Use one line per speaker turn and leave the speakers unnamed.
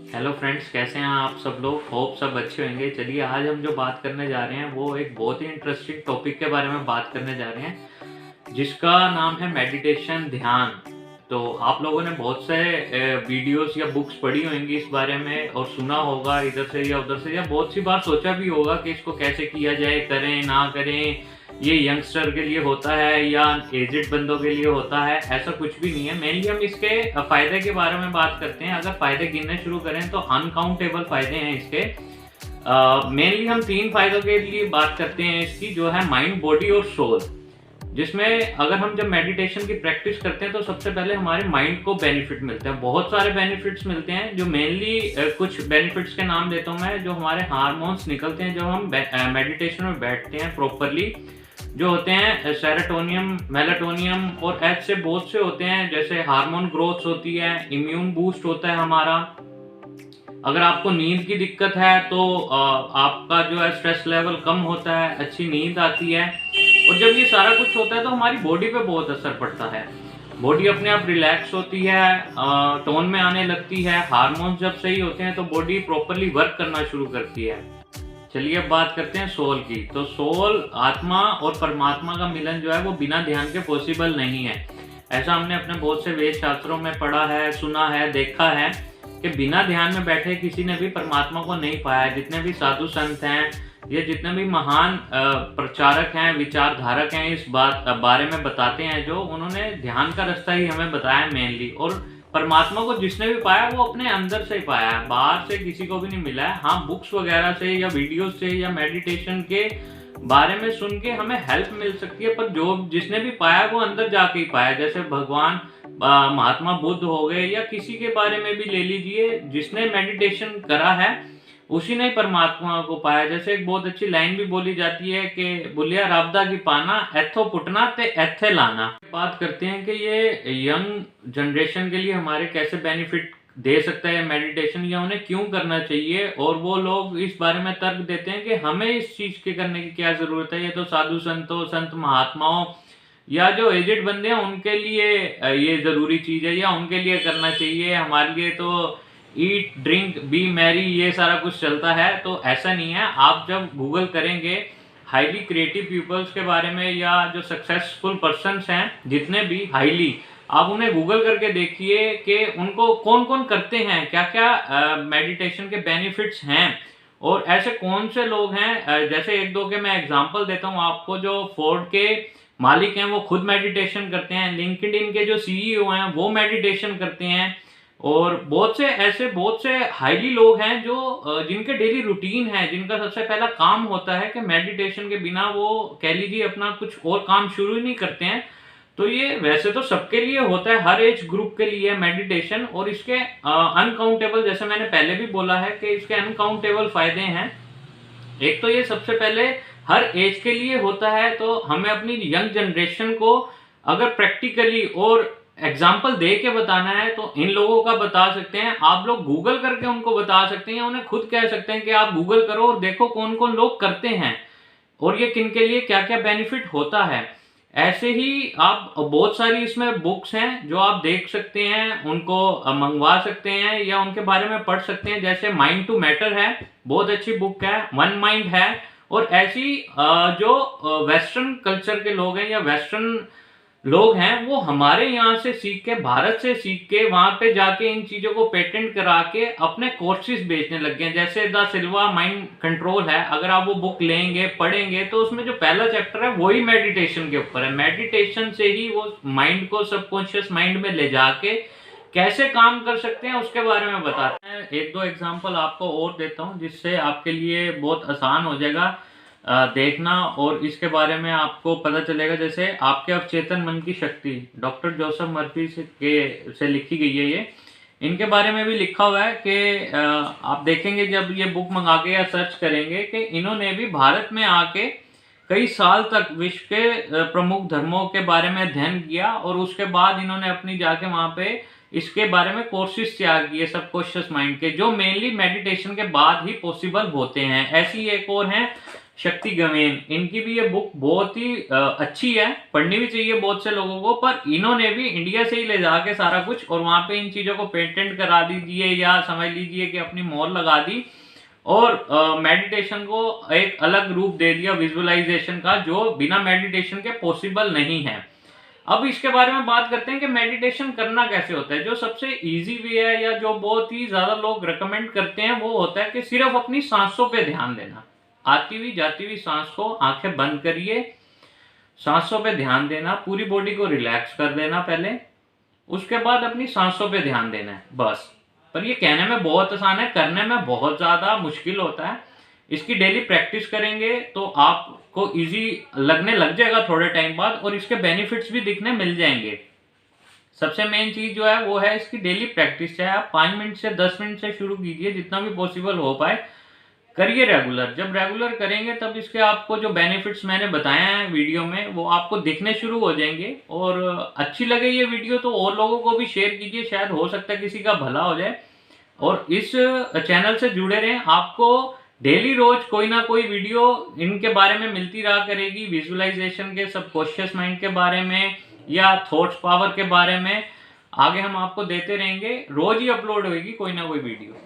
Hello friends, कैसे हैं आप सब लोग। होप सब अच्छे होंगे। चलिए, आज हम जो बात करने जा रहे हैं वो एक बहुत ही इंटरेस्टिंग टॉपिक के बारे में बात करने जा रहे हैं, जिसका नाम है मेडिटेशन, ध्यान। तो आप लोगों ने बहुत से वीडियोस या बुक्स पढ़ी होंगी इस बारे में और सुना होगा इधर से या उधर से, या बहुत सी बार सोचा भी होगा कि इसको कैसे किया जाए, करें ना करें, ये यंगस्टर के लिए होता है या एजेड बंदों के लिए होता है। ऐसा कुछ भी नहीं है। मेनली हम इसके फायदे के बारे में बात करते हैं। अगर फायदे गिनने शुरू करें तो अनकाउंटेबल फायदे हैं इसके। मेनली हम 3 फायदों के लिए बात करते हैं इसकी, जो है माइंड, बॉडी और सोल। जिसमें अगर हम जब मेडिटेशन की प्रैक्टिस करते हैं तो सबसे पहले हमारे माइंड को बेनिफिट मिलते हैं, बहुत सारे बेनिफिट्स मिलते हैं। जो मेनली कुछ बेनिफिट्स के नाम देता हूँ मैं। जो हमारे हार्मोन्स निकलते हैं जब हम मेडिटेशन में बैठते हैं प्रॉपरली, जो होते हैं सेरोटोनियम, मेलाटोनियम और ऐसे बहुत से होते हैं। जैसे हार्मोन ग्रोथ होती है, इम्यून बूस्ट होता है हमारा। अगर आपको नींद की दिक्कत है तो आपका जो है स्ट्रेस लेवल कम होता है, अच्छी नींद आती है। और जब ये सारा कुछ होता है तो हमारी बॉडी पे बहुत असर पड़ता है। बॉडी अपने आप रिलैक्स होती है, टोन में आने लगती है। हार्मोन्स जब सही होते हैं तो बॉडी प्रॉपरली वर्क करना शुरू करती है। चलिए, अब बात करते हैं सोल की। तो सोल, आत्मा और परमात्मा का मिलन जो है वो बिना ध्यान के पॉसिबल नहीं है। ऐसा हमने अपने बहुत से वेद शास्त्रों में पढ़ा है, सुना है, देखा है कि बिना ध्यान में बैठे किसी ने भी परमात्मा को नहीं पाया। जितने भी साधु संत हैं, ये जितने भी महान प्रचारक हैं, विचारधारक हैं, इस बारे में बताते हैं, जो उन्होंने ध्यान का रास्ता ही हमें बताया मेनली। और परमात्मा को जिसने भी पाया वो अपने अंदर से ही पाया है, बाहर से किसी को भी नहीं मिला है। हाँ, बुक्स वगैरह से या वीडियो से या मेडिटेशन के बारे में सुन के हमें हेल्प मिल सकती है, पर जो जिसने भी पाया वो अंदर जाके ही पाया। जैसे भगवान महात्मा बुद्ध हो गए, या किसी के बारे में भी ले लीजिए, जिसने मेडिटेशन करा है उसी ने परमात्मा को पाया। जैसे एक बहुत अच्छी लाइन भी बोली जाती है कि बुलिया राबदा की पाना, एथो पुटना ते एथे लाना। बात करते हैं कि ये यंग जनरेशन के लिए हमारे कैसे बेनिफिट दे सकता है मेडिटेशन, या उन्हें क्यों करना चाहिए। और वो लोग इस बारे में तर्क देते हैं कि हमें इस चीज के करने की क्या जरूरत है। ये तो साधु संतों, संत महात्माओं या जो एजेड बंदे हैं उनके लिए ये जरूरी चीज है, या उनके लिए करना चाहिए। हमारे लिए तो ईट, ड्रिंक, बी मैरी, ये सारा कुछ चलता है। तो ऐसा नहीं है। आप जब गूगल करेंगे हाईली क्रिएटिव पीपल्स के बारे में, या जो सक्सेसफुल पर्सन्स हैं जितने भी हाईली, आप उन्हें गूगल करके देखिए कि उनको कौन कौन करते हैं, क्या क्या मेडिटेशन के बेनिफिट्स हैं, और ऐसे कौन से लोग हैं। जैसे एक दो के मैं एग्जांपल देता हूँ आपको। जो फोर्ड के मालिक हैं वो खुद मेडिटेशन करते हैं। लिंक्डइन के जो सीईओ हैं वो मेडिटेशन करते हैं। और बहुत से हाईली लोग हैं जो जिनके डेली रूटीन है, जिनका सबसे पहला काम होता है कि मेडिटेशन के बिना वो कह लीजिए अपना कुछ और काम शुरू ही नहीं करते हैं। तो ये वैसे तो सबके लिए होता है, हर एज ग्रुप के लिए मेडिटेशन। और इसके अनकाउंटेबल, जैसे मैंने पहले भी बोला है कि इसके अनकाउंटेबल फायदे हैं। एक तो ये सबसे पहले हर एज के लिए होता है। तो हमें अपनी यंग जनरेशन को अगर प्रैक्टिकली और एग्जाम्पल दे के बताना है तो इन लोगों का बता सकते हैं। आप लोग गूगल करके उनको बता सकते हैं, उन्हें खुद कह सकते हैं कि आप गूगल करो और देखो कौन कौन लोग करते हैं और ये किन के लिए क्या क्या बेनिफिट होता है। ऐसे ही आप बहुत सारी इसमें बुक्स हैं जो आप देख सकते हैं, उनको मंगवा सकते हैं या उनके बारे में पढ़ सकते हैं। जैसे माइंड टू मैटर है, बहुत अच्छी बुक है। वन माइंड है। और ऐसी जो वेस्टर्न कल्चर के लोग हैं या वेस्टर्न लोग हैं वो हमारे यहाँ से सीख के, भारत से सीख के, वहां पे जाके इन चीजों को पेटेंट करा के अपने कोर्सेज बेचने लग गए। जैसे द सिल्वा माइंड कंट्रोल है, अगर आप वो बुक लेंगे, पढ़ेंगे, तो उसमें जो पहला चैप्टर है वही मेडिटेशन के ऊपर है। मेडिटेशन से ही वो माइंड को सबकॉन्शियस माइंड में ले जाके कैसे काम कर सकते हैं उसके बारे में बताते हैं। एक दो एग्जाम्पल आपको और देता हूँ जिससे आपके लिए बहुत आसान हो जाएगा देखना, और इसके बारे में आपको पता चलेगा। जैसे आपके अवचेतन मन की शक्ति, डॉक्टर जोसेफ मर्फी से लिखी गई है ये। इनके बारे में भी लिखा हुआ है कि आप देखेंगे जब ये बुक मंगा के या सर्च करेंगे कि इन्होंने भी भारत में आके कई साल तक विश्व के प्रमुख धर्मों के बारे में अध्ययन किया, और उसके बाद इन्होंने अपनी जाके वहां पे इसके बारे में कोर्सेज तैयार किए सबकॉन्शियस माइंड के, जो मेनली मेडिटेशन के बाद ही पॉसिबल होते हैं। ऐसी एक और हैं शक्ति गवेन, इनकी भी ये बुक बहुत ही अच्छी है, पढ़नी भी चाहिए बहुत से लोगों को। पर इन्होंने भी इंडिया से ही ले जाके सारा कुछ और वहां पे इन चीजों को पेटेंट करा दीजिए या समझ लीजिए कि अपनी मोहर लगा दी और मेडिटेशन को एक अलग रूप दे दिया विजुअलाइजेशन का, जो बिना मेडिटेशन के पॉसिबल नहीं है। अब इसके बारे में बात करते हैं कि मेडिटेशन करना कैसे होता है। जो सबसे इजी वे है या जो बहुत ही ज्यादा लोग रिकमेंड करते हैं वो होता है कि सिर्फ अपनी सांसों पे ध्यान देना। आती हुई जाती हुई सांस को आंखें बंद करिए, सांसों पे ध्यान देना, पूरी बॉडी को रिलैक्स कर देना पहले, उसके बाद अपनी सांसों पे ध्यान देना है बस। पर ये कहने में बहुत आसान है, करने में बहुत ज्यादा मुश्किल होता है। इसकी डेली प्रैक्टिस करेंगे तो आपको इजी लगने लग जाएगा थोड़े टाइम बाद, और इसके बेनिफिट्स भी दिखने मिल जाएंगे। सबसे मेन चीज जो है वो है इसकी डेली प्रैक्टिस। चाहे आप 5 मिनट से 10 मिनट से शुरू कीजिए, जितना भी पॉसिबल हो पाए करिए रेगुलर। जब रेगुलर करेंगे तब इसके आपको जो बेनिफिट्स मैंने बताए हैं वीडियो में वो आपको दिखने शुरू हो जाएंगे। और अच्छी लगे ये वीडियो तो और लोगों को भी शेयर कीजिए, शायद हो सकता है किसी का भला हो जाए। और इस चैनल से जुड़े रहें, आपको डेली रोज कोई ना कोई वीडियो इनके बारे में मिलती रहा करेगी, विजुअलाइजेशन के, सबकॉन्शियस माइंड के बारे में या थॉट्स पावर के बारे में। आगे हम आपको देते रहेंगे, रोज ही अपलोड होगी कोई ना कोई वीडियो।